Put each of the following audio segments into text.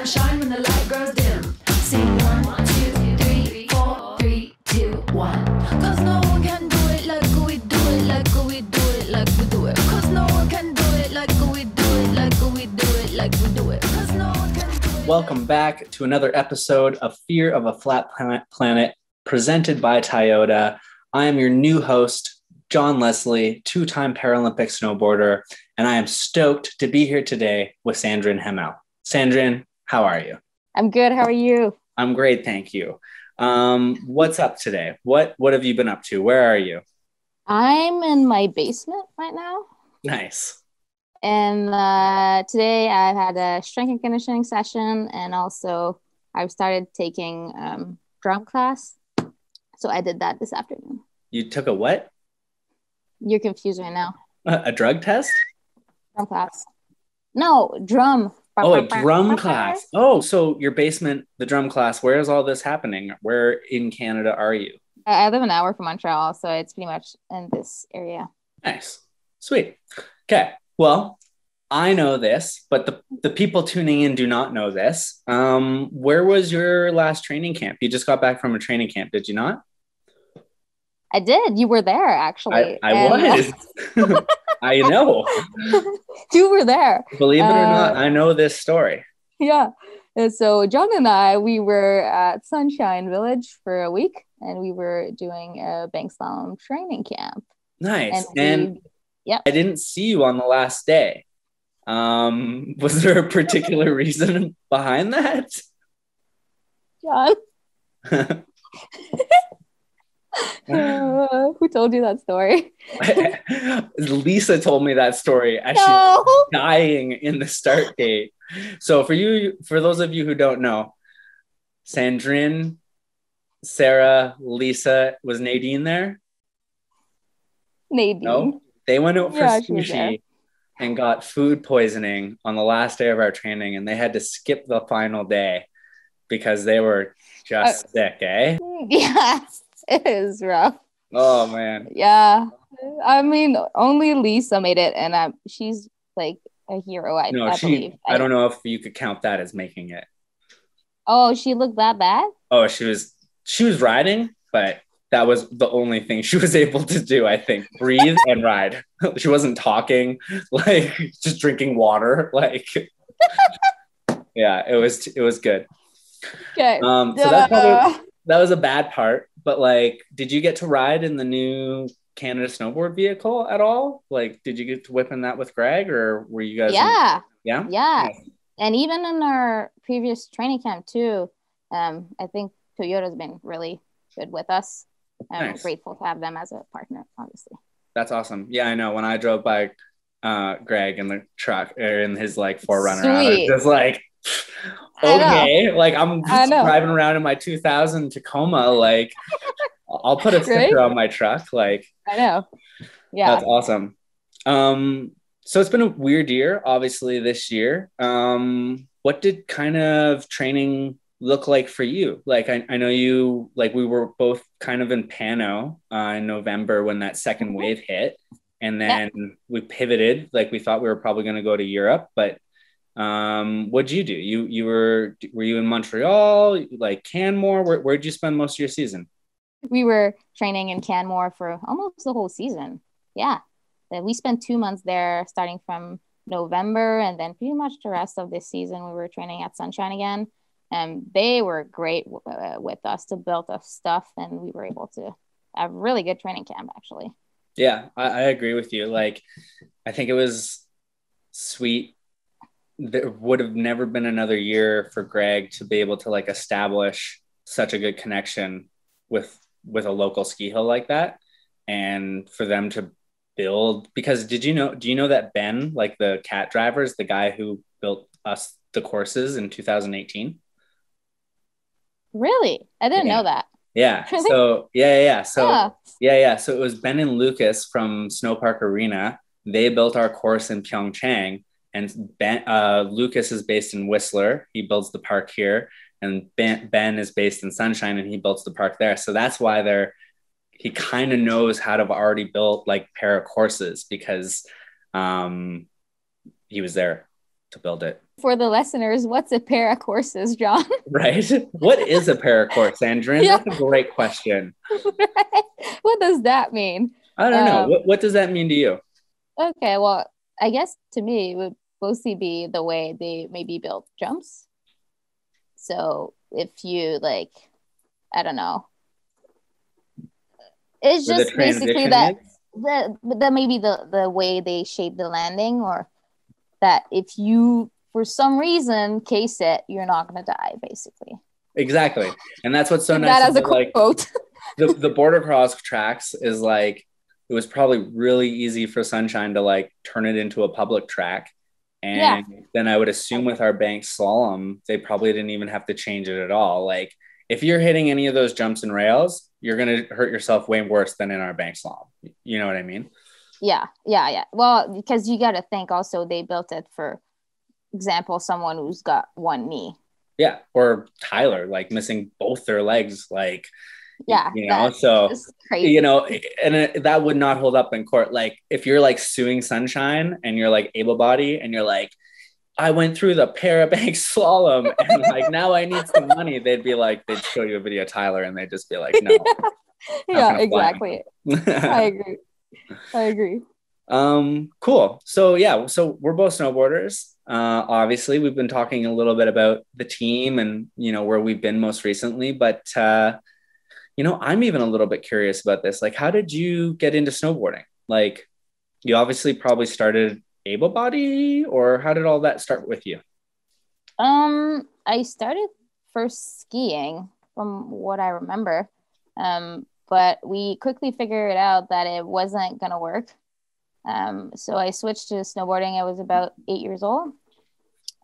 and shine when the light grows dim. Sing 1, 2, 3, 4, 3, 2, 1. Cause no one can do it like we do it, like we do it, like we do it. Cause no one can do it like we do it, like we do it, like we do it. Cause no one can do it. Welcome back to another episode of Fear of a Flat Planet, presented by Toyota. I am your new host, John Leslie, two-time Paralympic snowboarder, and I am stoked to be here today with Sandrine Hamel. Sandrine, how are you? I'm good. How are you? I'm great, thank you. What's up today? What have you been up to? Where are you? I'm in my basement right now. Nice. And today I had a strength and conditioning session, and also I've started taking drum class. So I did that this afternoon. You took a what? You're confused right now. A drug test? Drum class. No, drum. Oh, a drum class. Oh, so your basement, the drum class. Where is all this happening? Where in Canada are you? I live an hour from Montreal, so it's pretty much in this area. Nice. Sweet. Okay. Well, I know this, but the people tuning in do not know this. Where was your last training camp? You just got back from a training camp, did you not? I did. You were there, actually. I was. I know. You were there. Believe it or not, I know this story. Yeah. And so John and I, we were at Sunshine Village for a week, and we were doing a bank slalom training camp. Nice. And I didn't see you on the last day. Was there a particular reason behind that? John? Who told you that story? Lisa told me that story as she was dying in the start gate. So for those of you who don't know, Sandrine, Sarah, Lisa, was Nadine there? Nadine. No, they went out for sushi and got food poisoning on the last day of our training, and they had to skip the final day because they were just sick, eh? Yes. It is rough. Oh man. Yeah. I mean, only Lisa made it, and she's like a hero. I believe. I don't know if you could count that as making it. Oh, she looked that bad? Oh, she was riding, but that was the only thing she was able to do, I think. Breathe and ride. She wasn't talking, like just drinking water. Like yeah, it was good. Okay. So that was a bad part. But like, did you get to ride in the new Canada Snowboard vehicle at all? Like, did you get to whip in that with Greg, or were you guys? Yeah. Yeah. Nice. And even in our previous training camp too, I think Toyota's been really good with us. I'm grateful to have them as a partner, obviously. That's awesome. Yeah, I know. When I drove by Greg in the truck or in his like 4Runner, I was just like, okay, like I'm just driving around in my 2000 Tacoma, like I'll put a sticker on my truck, like I know. Yeah, that's awesome. So it's been a weird year, obviously, this year. What did kind of training look like for you? Like I know you, like we were both kind of in Pano in November when that second wave hit, and then we pivoted, like we thought we were probably going to go to Europe, but what'd you do? Were you in Montreal, like Canmore? Where'd you spend most of your season? We were training in Canmore for almost the whole season. Yeah, we spent 2 months there, starting from November, and then pretty much the rest of this season we were training at Sunshine again, and they were great with us to build us stuff, and we were able to have really good training camp, actually. Yeah, I agree with you. Like, I think it was sweet. There would have never been another year for Greg to be able to like establish such a good connection with a local ski hill like that, and for them to build, because do you know that Ben, like the cat driver, is the guy who built us the courses in 2018? Really? I didn't know that. Yeah. So so it was Ben and Lucas from Snowpark Arena. They built our course in Pyeongchang. And Lucas is based in Whistler. He builds the park here. And Ben is based in Sunshine, and he builds the park there. So that's why he kind of knows how to have already built like para courses, because he was there to build it. For the listeners, what's a para courses, John? Right? What is a para course, Sandrine? Yeah. That's a great question. What does that mean? I don't know. What does that mean to you? Okay, well, I guess to me it would mostly be the way they maybe build jumps. So if you like, I don't know, it's Where the just basically transition that is? the maybe the way they shape the landing, or that if you for some reason case it, you're not gonna die, basically. Exactly. And that's what's so Take nice that as a about, like, quote. the border cross tracks is like, it was probably really easy for Sunshine to like turn it into a public track. And then I would assume with our bank slalom, they probably didn't even have to change it at all. Like, if you're hitting any of those jumps and rails, you're going to hurt yourself way worse than in our bank slalom. You know what I mean? Yeah. Well, because you got to think also they built it for example, someone who's got one knee. Yeah. Or Tyler, like missing both their legs, like, yeah, you know, so, crazy. you know, and that would not hold up in court. Like, if you're like suing Sunshine and you're like able body and you're like, I went through the Parabank slalom and like, now I need some money. They'd be like, they'd show you a video of Tyler and they'd just be like, no. Yeah, exactly. I agree. Cool. So yeah, so we're both snowboarders. Obviously we've been talking a little bit about the team and, you know, where we've been most recently, but, you know, I'm even a little bit curious about this. Like, how did you get into snowboarding? Like, you obviously probably started able body, or how did all that start with you? I started first skiing from what I remember. But we quickly figured out that it wasn't going to work. So I switched to snowboarding. I was about 8 years old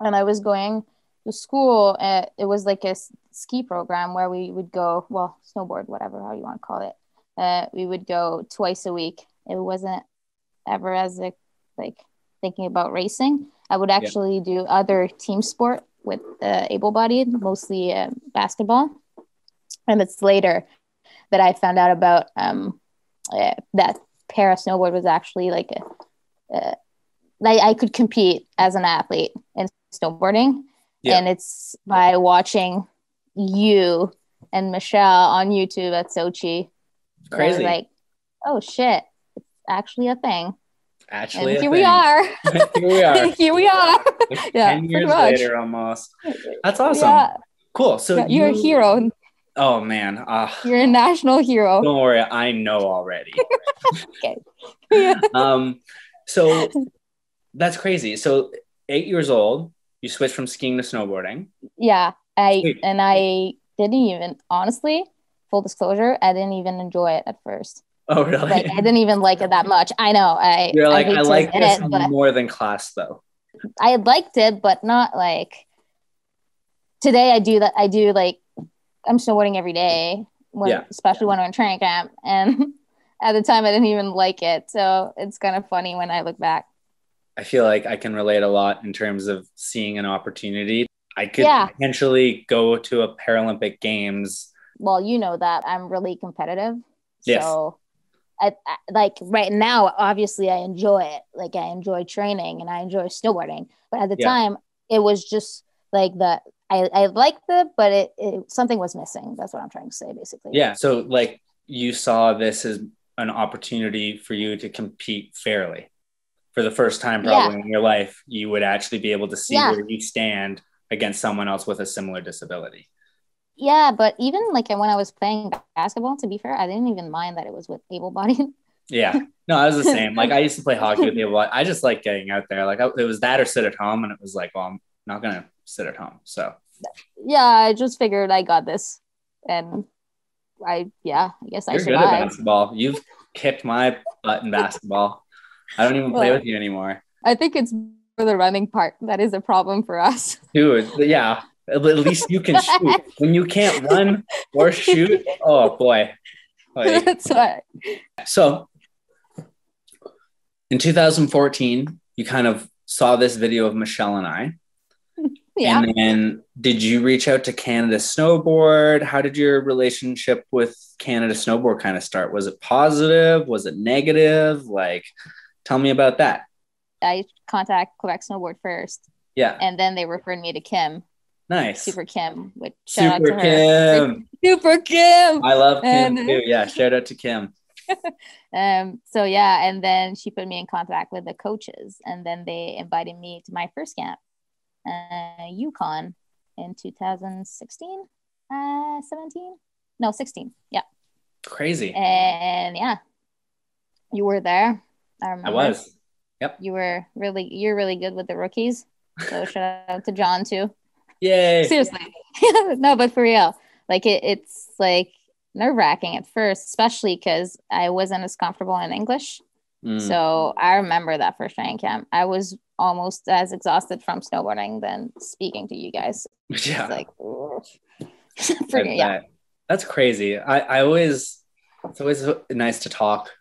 and I was going to school. It was like a ski program where we would go, well, snowboard, whatever, how you want to call it. We would go twice a week. It wasn't ever as like thinking about racing. I would actually do other team sport with able-bodied, mostly basketball. And it's later that I found out about that Para Snowboard was actually like I could compete as an athlete in snowboarding. Yeah. And it's by watching you and Michelle on YouTube at Sochi. Crazy. I was like, oh shit, it's actually a thing. Actually, and here we are. Here we are. Here we are. Yeah, 10 years later almost. That's awesome. Yeah. Cool. So you're a hero. Oh man. You're a national hero. Don't worry, I know already. Okay. So that's crazy. So 8 years old, you switched from skiing to snowboarding. Yeah. I didn't even, honestly, full disclosure, I didn't even enjoy it at first. Oh, really? Like, I didn't even like it that much. I know. You're like, I like this more than class, though. I liked it, but not like today. I do that. I do like, I'm snowboarding every day, especially when I'm in training camp. And at the time, I didn't even like it. So it's kind of funny when I look back. I feel like I can relate a lot in terms of seeing an opportunity. I could potentially go to a Paralympic Games. Well, you know that I'm really competitive. Yes. So I like right now, obviously I enjoy it. Like I enjoy training and I enjoy snowboarding. But at the time, it was just like I liked it, but it something was missing. That's what I'm trying to say, basically. Yeah. So like you saw this as an opportunity for you to compete fairly. For the first time probably in your life, you would actually be able to see where you stand against someone else with a similar disability. Yeah, but even like when I was playing basketball, to be fair, I didn't even mind that it was with able-bodied. Yeah. No, I was the same. Like I used to play hockey with able-bodied. I just like getting out there. Like it was that or sit at home, and it was like, well, I'm not going to sit at home. So yeah, I just figured I got this. And I guess I survived. You're good at basketball. You've kicked my butt in basketball. I don't even play with you anymore. I think it's for the running part that is a problem for us. Dude, yeah. At least you can shoot. When you can't run or shoot, oh boy. Like, that's why. So in 2014, you kind of saw this video of Michelle and I. Yeah. And then did you reach out to Canada Snowboard? How did your relationship with Canada Snowboard kind of start? Was it positive? Was it negative? Like, tell me about that. I contact Quebec Snowboard first. Yeah. And then they referred me to Kim, Nice. Super Kim, which shout out Super to her. Kim. Super Kim. I love Kim And too. Yeah. Shout out to Kim. so yeah, and then she put me in contact with the coaches, and then they invited me to my first camp, Yukon, in 2016, 17, no 16, yeah. Crazy. And yeah, you were there. I remember. I was. Yep. You're really good with the rookies. So shout out to John too. Yay. Seriously. No, but for real, like it's like nerve-wracking at first, especially because I wasn't as comfortable in English. So I remember that first training camp. I was almost as exhausted from snowboarding than speaking to you guys. Yeah. It's like, yeah. That's crazy. It's always nice to talk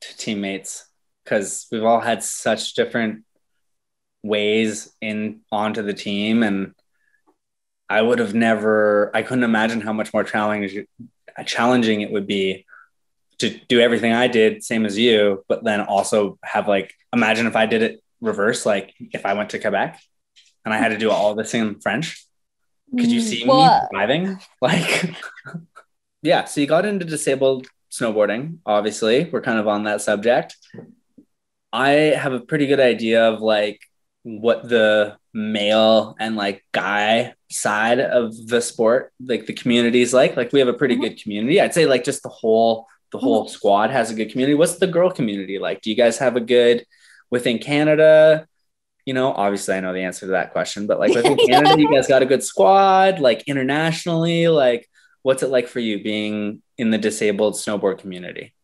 to teammates because we've all had such different ways onto the team, and I couldn't imagine how much more challenging it would be to do everything I did, same as you, but then also have imagine if I did it reverse, like if I went to Quebec and I had to do all this in French. Could you see me driving? Yeah. So you got into disabled snowboarding. Obviously, we're kind of on that subject. I have a pretty good idea of what the male and guy side of the sport, the community is like we have a pretty good community. I'd say just the whole squad has a good community. What's the girl community like? Do you guys have a good within Canada? Obviously I know the answer to that question, but within Canada, you guys got a good squad, internationally, what's it like for you being in the disabled snowboard community?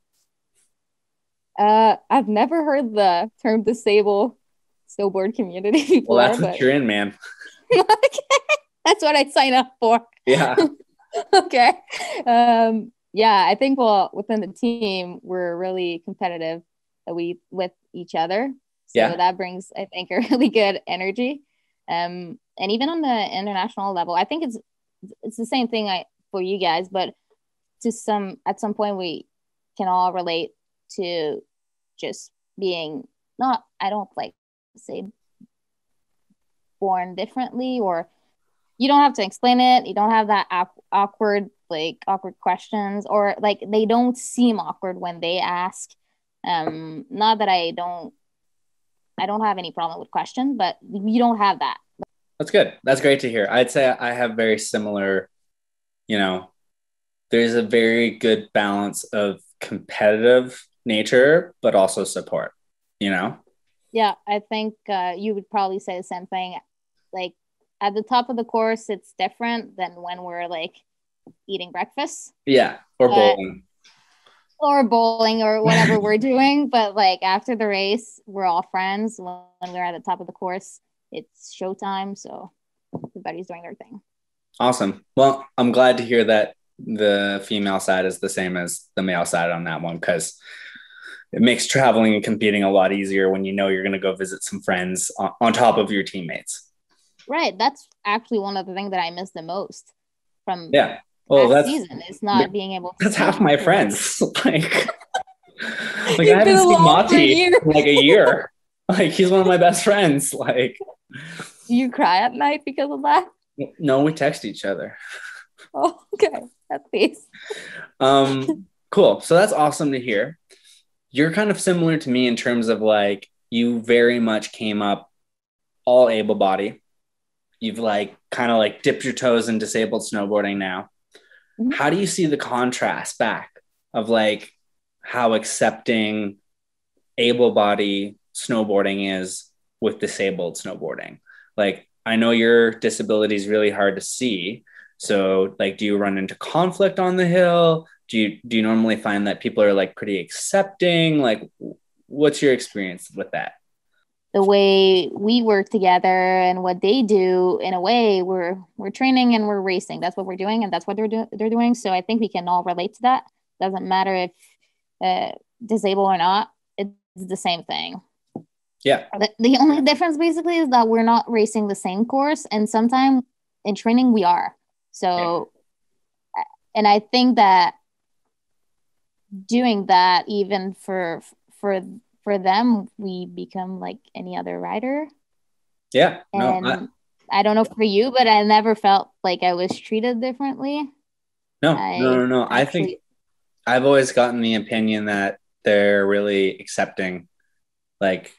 I've never heard the term disabled snowboard community before. Well, that's what you're in, man. That's what I'd sign up for. Yeah. Okay. Yeah, I think within the team, we're really competitive with each other. So that brings, I think, a really good energy. And even on the international level, I think it's the same thing for you guys, but at some point we can all relate to just being I don't say born differently, or you don't have to explain it. You don't have that awkward questions, or they don't seem awkward when they ask. Not that I don't have any problem with questions, but you don't have that. That's good. That's great to hear. I'd say I have very similar, there's a very good balance of competitive nature, but also support, Yeah, I think you would probably say the same thing. At the top of the course, it's different than when we're eating breakfast. Yeah, or bowling. Or bowling or whatever we're doing. But after the race, we're all friends. When we're at the top of the course, it's showtime. So everybody's doing their thing. Awesome. Well, I'm glad to hear that the female side is the same as the male side on that one, because it makes traveling and competing a lot easier when you're going to go visit some friends on top of your teammates. Right. That's actually one of the things that I miss the most from that season is not being able to. That's half my friends. I haven't seen Mati in a year. He's one of my best friends. Do you cry at night because of that? No, we text each other. Oh, okay. That's nice. Cool. So that's awesome to hear. You're kind of similar to me in terms of you very much came up all able body. You've kind of dipped your toes in disabled snowboarding now. Mm-hmm. How do you see the contrast back of how accepting able body snowboarding is with disabled snowboarding? I know your disability is really hard to see. So do you run into conflict on the hill? Do you normally find that people are pretty accepting? What's your experience with that? The way we work together and what they do, in a way, we're training and we're racing. That's what we're doing, and that's what they're doing. So I think we can all relate to that. Doesn't matter if disabled or not. It's the same thing. Yeah. The only difference basically is that we're not racing the same course, and sometimes in training we are. So, and I think that doing that, even for them, we become like any other rider. Yeah. And I don't know for you, but I never felt like I was treated differently. No. I think I've always gotten the opinion that they're really accepting. Like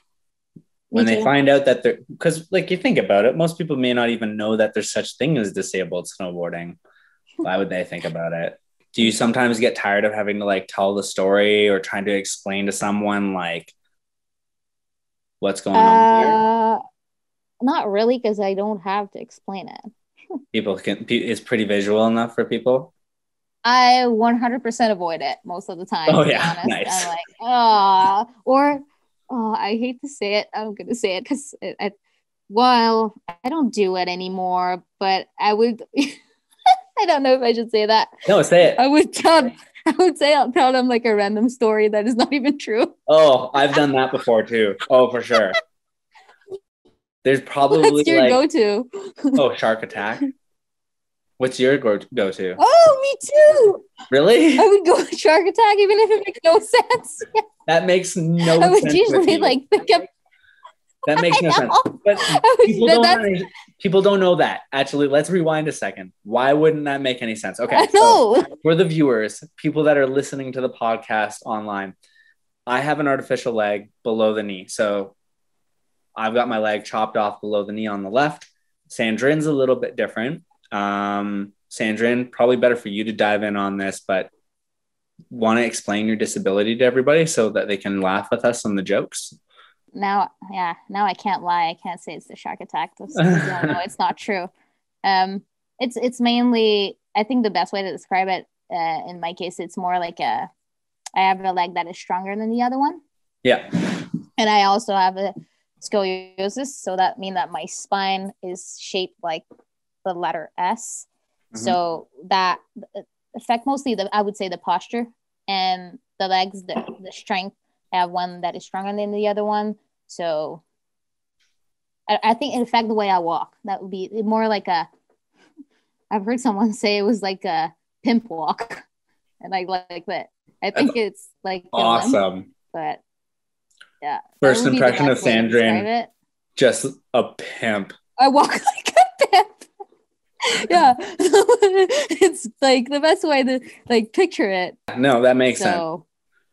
when they find out that they're, because like you think about it, most people may not even know that there's such thing as disabled snowboarding. Why would they think about it? Do you sometimes get tired of having to like tell the story or trying to explain to someone like what's going on here? Not really, because I don't have to explain it. It's pretty visual enough for people. I 100% avoid it most of the time. Oh, to be yeah. honest. Nice. I'm like, I hate to say it. I'm going to say it because while I don't do it anymore, but I would, I don't know if I should say that. No, say it. I'll tell them like a random story that is not even true. Oh, I've done that before too. Oh, for sure. There's probably What's your go-to? Shark attack. What's your go-to? Oh, me too. Really? I would go with shark attack even if it makes no sense. That makes no sense. I would usually like pick up. That makes no sense. But people don't know that. Actually, let's rewind a second. Why wouldn't that make any sense? Okay. So for the viewers, people that are listening to the podcast online, I have an artificial leg below the knee. So I've got my leg chopped off below the knee on the left. Sandrine's a little bit different. Sandrine, probably better for you to dive in on this, but want to explain your disability to everybody so that they can laugh with us on the jokes? Now I can't lie. I can't say it's the shark attack. No, it's not true. It's mainly, I think the best way to describe it, in my case, it's more like I have a leg that is stronger than the other one. Yeah. And I also have a scoliosis. So that means that my spine is shaped like the letter S. Mm-hmm. So that affect mostly I would say the posture and the legs, the strength. I have one that is stronger than the other one. So I think it affects the way I walk. That would be more like I've heard someone say it was like a pimp walk. And I like that. I think it's like awesome. Limp, but yeah. First impression of Sandrine, just a pimp. I walk like a pimp. Yeah. It's like the best way to like picture it. No, that makes sense.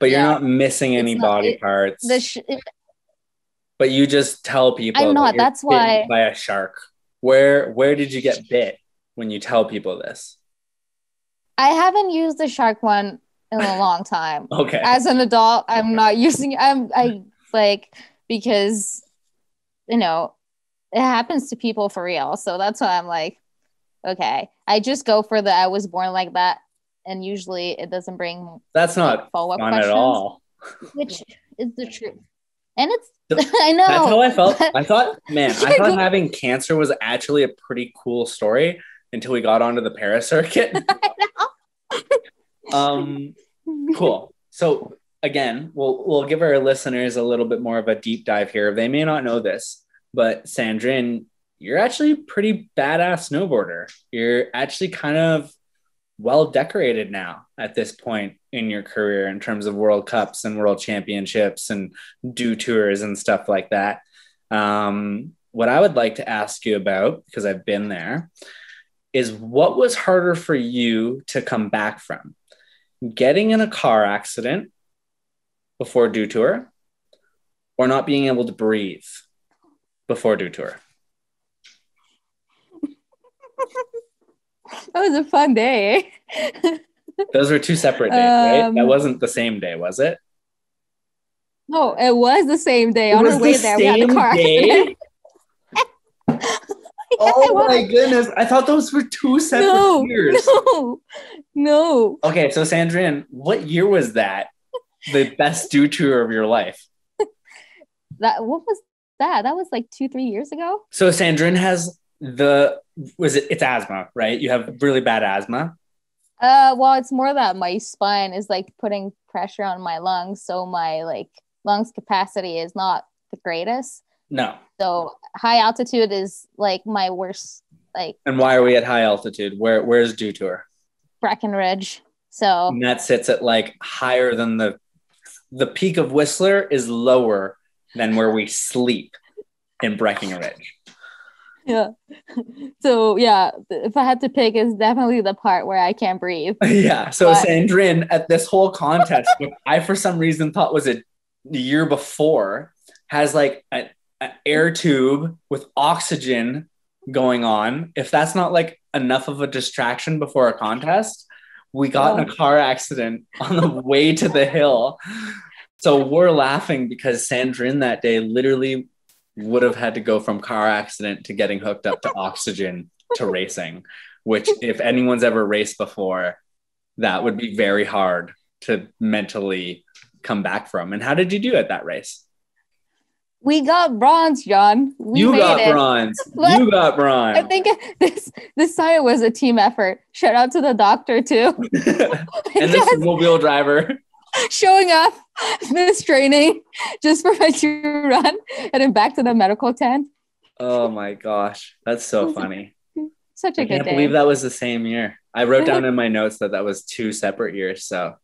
But you're not missing any body parts. But you just tell people I'm not. That's why by a shark. Where did you get bit when you tell people this? I haven't used the shark one in a long time. Okay. As an adult, I'm not using it. I like because it happens to people for real. So that's why I'm like, okay. I just go for I was born like that. And usually it doesn't bring that's not follow-up fun questions, at all. Which is the truth. And it's I know. That's how I felt. I thought having cancer was actually a pretty cool story until we got onto the para circuit. Cool. So again, we'll give our listeners a little bit more of a deep dive here. They may not know this, but Sandrine, you're actually a pretty badass snowboarder. You're actually kind of well decorated now at this point in your career in terms of World Cups and World Championships and do tours and stuff like that. What I would like to ask you about, because I've been there, is what was harder for you to come back from? Getting in a car accident before do tour or not being able to breathe before do tour? That was a fun day. Those were two separate days, right? That wasn't the same day, was it? No, it was the same day. On our way there, we had the car accident. Oh my goodness. I thought those were two separate years. No. Okay, so Sandrine, what year was that? The best do tour of your life? What was that? That was like 2-3 years ago. So Sandrine has it's asthma, right? You have really bad asthma. Well, it's more that my spine is like putting pressure on my lungs, so my like lungs capacity is not the greatest. No. So high altitude is like my worst. Like. And why are we at high altitude? Where's do tour? Breckenridge. So. And that sits at like higher than the peak of Whistler is lower than where we sleep in Breckenridge. Yeah. So yeah, if I had to pick, it's definitely the part where I can't breathe. Yeah. So But Sandrine, at this whole contest, which I for some reason thought was a year before, has like an air tube with oxygen going on. If that's not like enough of a distraction before a contest, we got in a car accident on the way to the hill. So we're laughing because Sandrine that day literally would have had to go from car accident to getting hooked up to oxygen to racing, which if anyone's ever raced before, that would be very hard to mentally come back from. And how did you do at that race? we got bronze, John. You got bronze. You got bronze. I think this time it was a team effort. Shout out to the doctor too. And the snowmobile driver. Showing up, missed training just for my 2 run, and then back to the medical tent. Oh my gosh. That's so funny. Such a good day. I can't believe that was the same year. I wrote down in my notes that was 2 separate years. So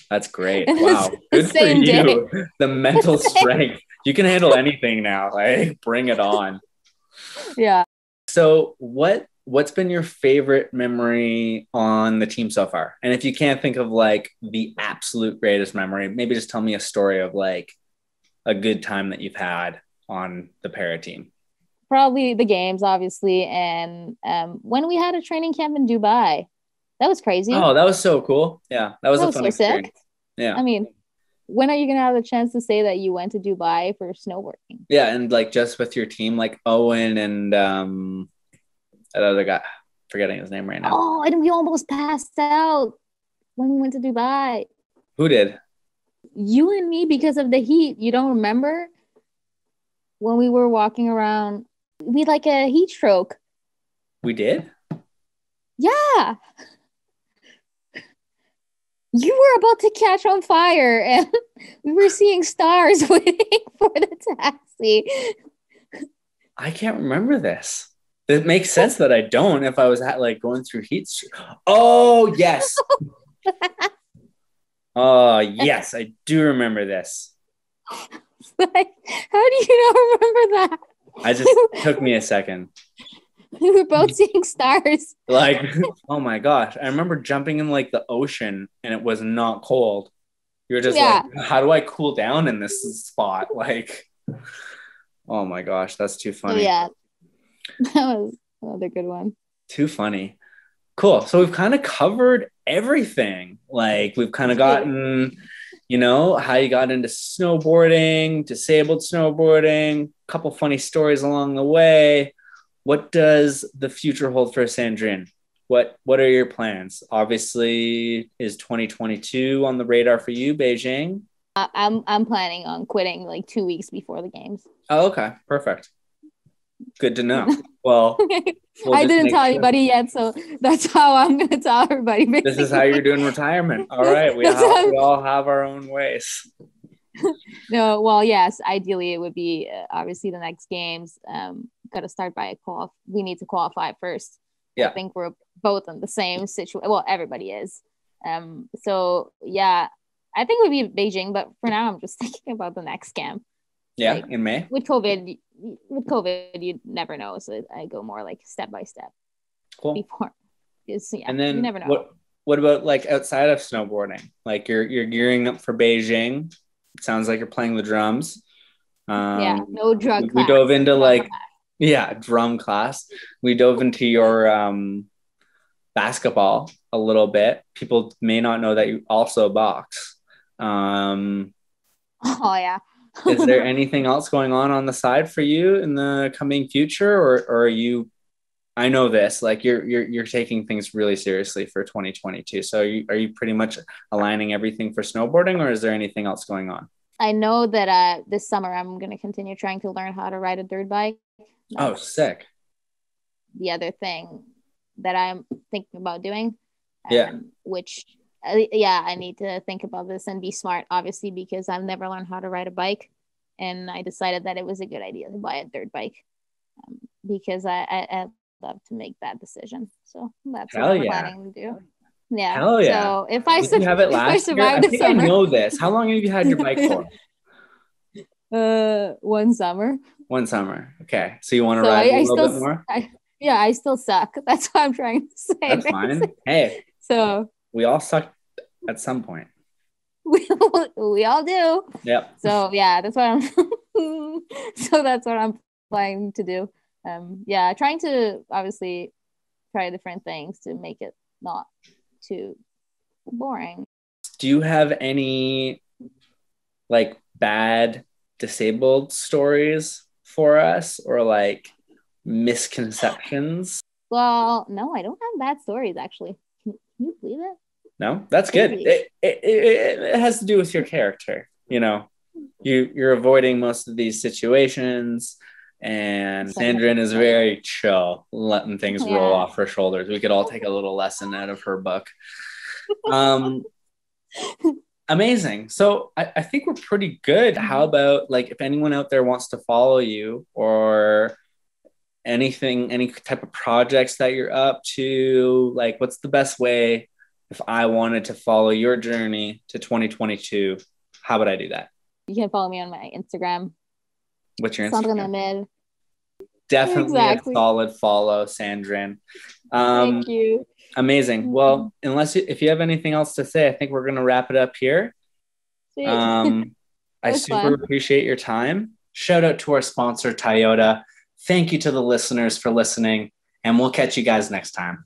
that's great. Wow. Good for you. Day. The mental strength. You can handle anything now. Like, bring it on. Yeah. So what's been your favorite memory on the team so far? And if you can't think of like the absolute greatest memory, maybe just tell me a story of like a good time that you've had on the para team. Probably the games, obviously. And when we had a training camp in Dubai, that was crazy. Oh, that was so cool. Yeah. That was a fun experience. Sick. Yeah. I mean, when are you going to have the chance to say that you went to Dubai for snowboarding? Yeah. And like just with your team, like Owen and that other guy, forgetting his name right now. Oh, and we almost passed out when we went to Dubai. Who did? You and me, because of the heat. You don't remember? When we were walking around, we had like a heat stroke. We did? Yeah. You were about to catch on fire and we were seeing stars waiting for the taxi. I can't remember this. It makes sense that I don't if I was like going through heat. Oh, yes. Oh, yes. I do remember this. Like, how do you not remember that? It took me a second. We were both seeing stars. Like, oh my gosh. I remember jumping in like the ocean and it was not cold. You're just like, how do I cool down in this spot? Like, oh my gosh, that's too funny. Yeah. That was another good one. Too funny. Cool. So we've kind of covered everything. Like we've kind of gotten, you know, how you got into snowboarding, disabled snowboarding, a couple funny stories along the way. What does the future hold for Sandrine? What are your plans? Obviously, is 2022 on the radar for you, Beijing? I'm planning on quitting like 2 weeks before the games. Oh, okay. Perfect. Good to know. Well, I didn't tell anybody yet, so that's how I'm going to tell everybody. Basically. This is how you're doing retirement. All right. We all have our own ways. No, well, yes, ideally it would be obviously the next games. Got to start by we need to qualify first. Yeah. I think we're both in the same situation. Well, everybody is. So yeah, I think it would be Beijing, but for now I'm just thinking about the next camp. Yeah, like, in May. With COVID, you never know. So I go more like step by step. Cool. Before, yeah, and then you never know. What about like outside of snowboarding? Like you're gearing up for Beijing. It sounds like you're playing the drums. Yeah, no drug class. We dove into drum class. We dove into your basketball a little bit. People may not know that you also box. Oh yeah. Is there anything else going on the side for you in the coming future, or are you? I know this, like you're taking things really seriously for 2022. So are you pretty much aligning everything for snowboarding, or is there anything else going on? I know that this summer I'm going to continue trying to learn how to ride a dirt bike. That's sick. The other thing that I'm thinking about doing. Which, I need to think about this and be smart, obviously, because I've never learned how to ride a bike. And I decided that it was a good idea to buy a dirt bike because I love to make that decision. So that's what I'm planning to do. Yeah. Hell yeah. So if I survive the summer. I know this. How long have you had your bike for? One summer. One summer. Okay. So you want to So ride a I little still, bit more? I still suck. That's what I'm trying to say. That's fine. Hey, So we all suck at some point. we all do. Yep. So yeah, that's what I'm. So that's what I'm planning to do. Yeah, trying to obviously try different things to make it not too boring. Do you have any like bad disabled stories for us, or like misconceptions? Well, no, I don't have bad stories actually. Can you believe it? No, that's good. It has to do with your character. You know, you're avoiding most of these situations, and Sandrine is very chill, letting things roll off her shoulders. We could all take a little lesson out of her book. Amazing. So I think we're pretty good. How about like if anyone out there wants to follow you or anything, any type of projects that you're up to, like what's the best way if I wanted to follow your journey to 2022? How would I do that? You can follow me on my Instagram. What's your Instagram? Sandrine Hamel. Definitely a solid follow, Sandrine. Thank you. Amazing. Well, if you have anything else to say, I think we're going to wrap it up here. I super appreciate your time. Shout out to our sponsor, Toyota. Thank you to the listeners for listening, and we'll catch you guys next time.